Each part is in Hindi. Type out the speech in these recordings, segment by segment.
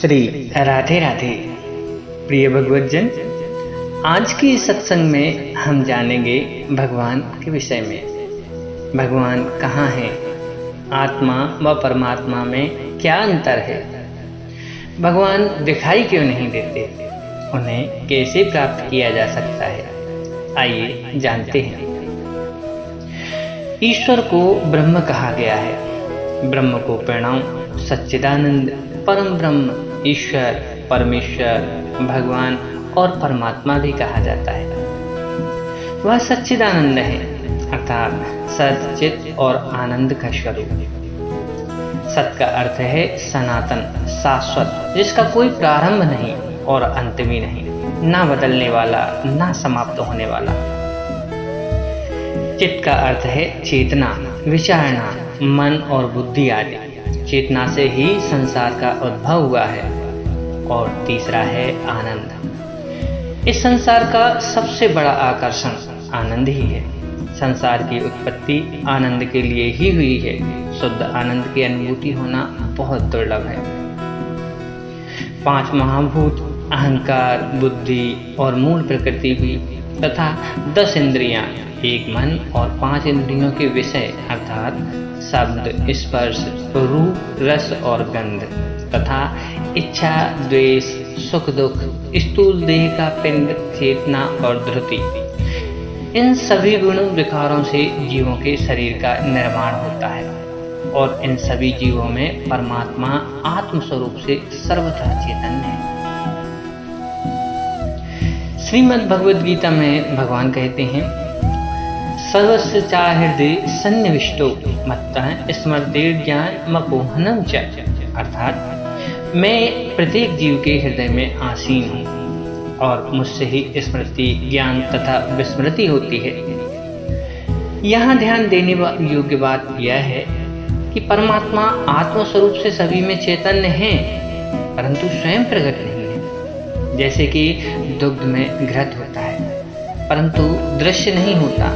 श्री राधे राधे। प्रिय भगवतजन, आज की सत्संग में हम जानेंगे भगवान के विषय में। भगवान कहाँ हैं? आत्मा व परमात्मा में क्या अंतर है? भगवान दिखाई क्यों नहीं देते? उन्हें कैसे प्राप्त किया जा सकता है? आइए जानते हैं। ईश्वर को ब्रह्म कहा गया है। ब्रह्म को प्रणाम, सच्चिदानंद, परम ब्रह्म, ईश्वर, परमेश्वर, भगवान और परमात्मा भी कहा जाता है। वह सच्चिदानंद है, अर्थात सत, चित और आनंद का स्वरूप। सत का अर्थ है सनातन, शाश्वत, जिसका कोई प्रारंभ नहीं और अंत भी नहीं, ना बदलने वाला, ना समाप्त होने वाला। चित्त का अर्थ है चेतना, विचारना, मन और बुद्धि आदि। चेतना से ही संसार का उद्भव हुआ है। और तीसरा है आनंद। इस संसार का सबसे बड़ा आकर्षण आनंद ही है। संसार की उत्पत्ति आनंद के लिए ही हुई है। शुद्ध आनंद की अनुभूति होना बहुत दुर्लभ है। 5 महाभूत, अहंकार, बुद्धि और मूल प्रकृति भी, तथा 10 इंद्रियां, 1 मन और 5 इंद्रियों के विषय अर्थात शब्द, स्पर्श, रूप, रस और गंध, तथा इच्छा, द्वेष, सुख दुख, स्थूल देह का पिंड, चेतना और धृति, इन सभी गुण विकारों से जीवों के शरीर का निर्माण होता है। और इन सभी जीवों में परमात्मा आत्म स्वरूप से सर्वथा चैतन्य है। श्रीमद् भगवद गीता में भगवान कहते हैं, सर्वस्य चा हृदय सन्निविष्टो मत्तः स्मृतिर्ज्ञान मपोहनम च, अर्थात मैं प्रत्येक जीव के हृदय में आसीन हूँ और मुझसे ही स्मृति, ज्ञान तथा विस्मृति होती है। यहाँ ध्यान देने योग्य बात यह है कि परमात्मा आत्मस्वरूप से सभी में चैतन्य है, परंतु स्वयं प्रकट नहीं है। जैसे कि दुग्ध में घृत होता है परंतु दृश्य नहीं होता,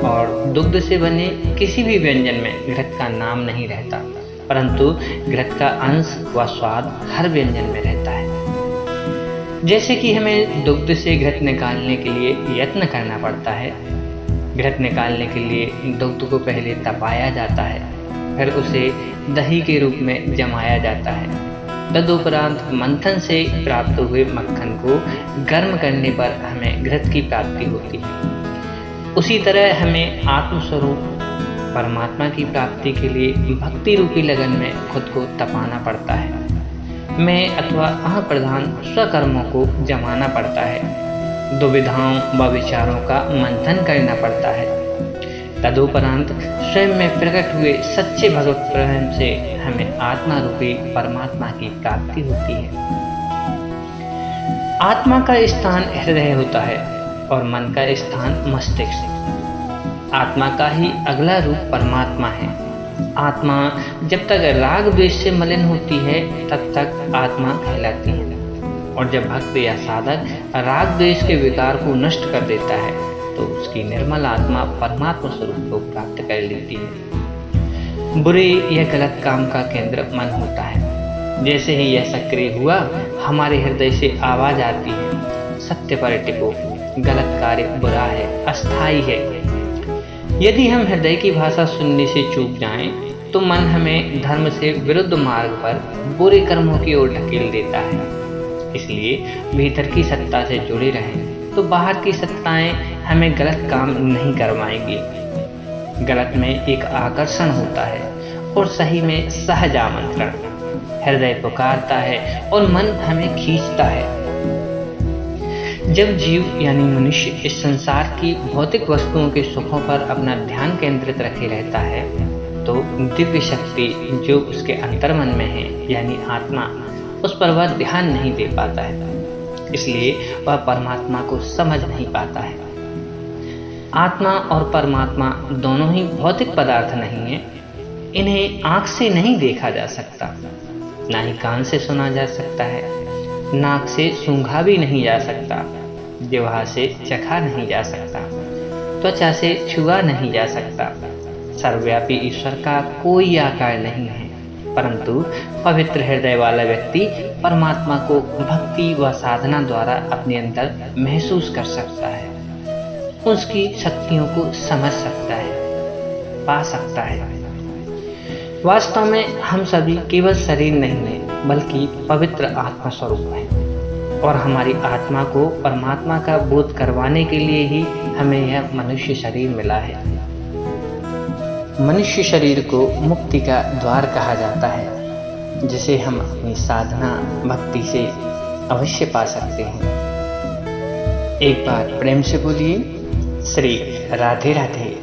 और दुग्ध से बने किसी भी व्यंजन में घृत का नाम नहीं रहता, परंतु घृत का अंश व स्वाद हर व्यंजन में रहता है। जैसे कि हमें दुग्ध से घृत निकालने के लिए यत्न करना पड़ता है। घृत निकालने के लिए दुग्ध को पहले तपाया जाता है, फिर उसे दही के रूप में जमाया जाता है। तदुपरांत मंथन से प्राप्त हुए मक्खन को गर्म करने पर हमें घृत की प्राप्ति होती है। उसी तरह हमें आत्मस्वरूप परमात्मा की प्राप्ति के लिए भक्ति रूपी लगन में खुद को तपाना पड़ता है। मैं अथवा अहप्रधान स्वकर्मों को जमाना पड़ता है। दुविधाओं व विचारों का मंथन करना पड़ता है। तदुपरांत स्वयं में प्रकट हुए सच्चे भगवत प्रेम से हमें आत्मा रूपी परमात्मा की प्राप्ति होती है। आत्मा का स्थान हृदय होता है और मन का स्थान मस्तिष्क। आत्मा का ही अगला रूप परमात्मा है। आत्मा जब तक राग द्वेष से मलिन होती है तब तक आत्मा कहलाती है, और जब भक्त या साधक राग द्वेष के विकार को नष्ट कर देता है तो उसकी निर्मल आत्मा परमात्मा स्वरूप को प्राप्त कर लेती है। बुरे या गलत काम का केंद्र मन होता है। जैसे ही यह सक्रिय हुआ, हमारे हृदय से आवाज आती है, सत्य पर टिको, गलत कार्य बुरा है, अस्थायी है। यदि हम हृदय की भाषा सुनने से चूक जाएं, तो मन हमें धर्म से विरुद्ध मार्ग पर बुरे कर्मों की ओर ढकेल देता है। इसलिए भीतर की सत्ता से जुड़े रहें तो बाहर की सत्ताएं हमें गलत काम नहीं करवाएंगी। गलत में एक आकर्षण होता है और सही में सहज आमंत्रण। हृदय पुकारता है और मन हमें खींचता है। जब जीव यानी मनुष्य इस संसार की भौतिक वस्तुओं के सुखों पर अपना ध्यान केंद्रित रखे रहता है तो दिव्य शक्ति जो उसके अंतर्मन में है यानी आत्मा, उस पर वह ध्यान नहीं दे पाता है। इसलिए वह परमात्मा को समझ नहीं पाता है। आत्मा और परमात्मा दोनों ही भौतिक पदार्थ नहीं है। इन्हें आंख से नहीं देखा जा सकता, ना ही कान से सुना जा सकता है, नाक से सूंघा भी नहीं जा सकता, जिह्वा से चखा नहीं जा सकता, त्वचा से छुआ नहीं जा सकता। सर्वव्यापी ईश्वर का कोई आकार नहीं है। परंतु पवित्र हृदय वाला व्यक्ति परमात्मा को भक्ति व साधना द्वारा अपने अंदर महसूस कर सकता है, उसकी शक्तियों को समझ सकता है, पा सकता है। वास्तव में हम सभी केवल शरीर नहीं हैं, बल्कि पवित्र आत्मा स्वरूप हैं, और हमारी आत्मा को परमात्मा का बोध करवाने के लिए ही हमें यह मनुष्य शरीर मिला है। मनुष्य शरीर को मुक्ति का द्वार कहा जाता है, जिसे हम अपनी साधना भक्ति से अवश्य पा सकते हैं। एक बार प्रेम से बोलिए, श्री राधे राधे।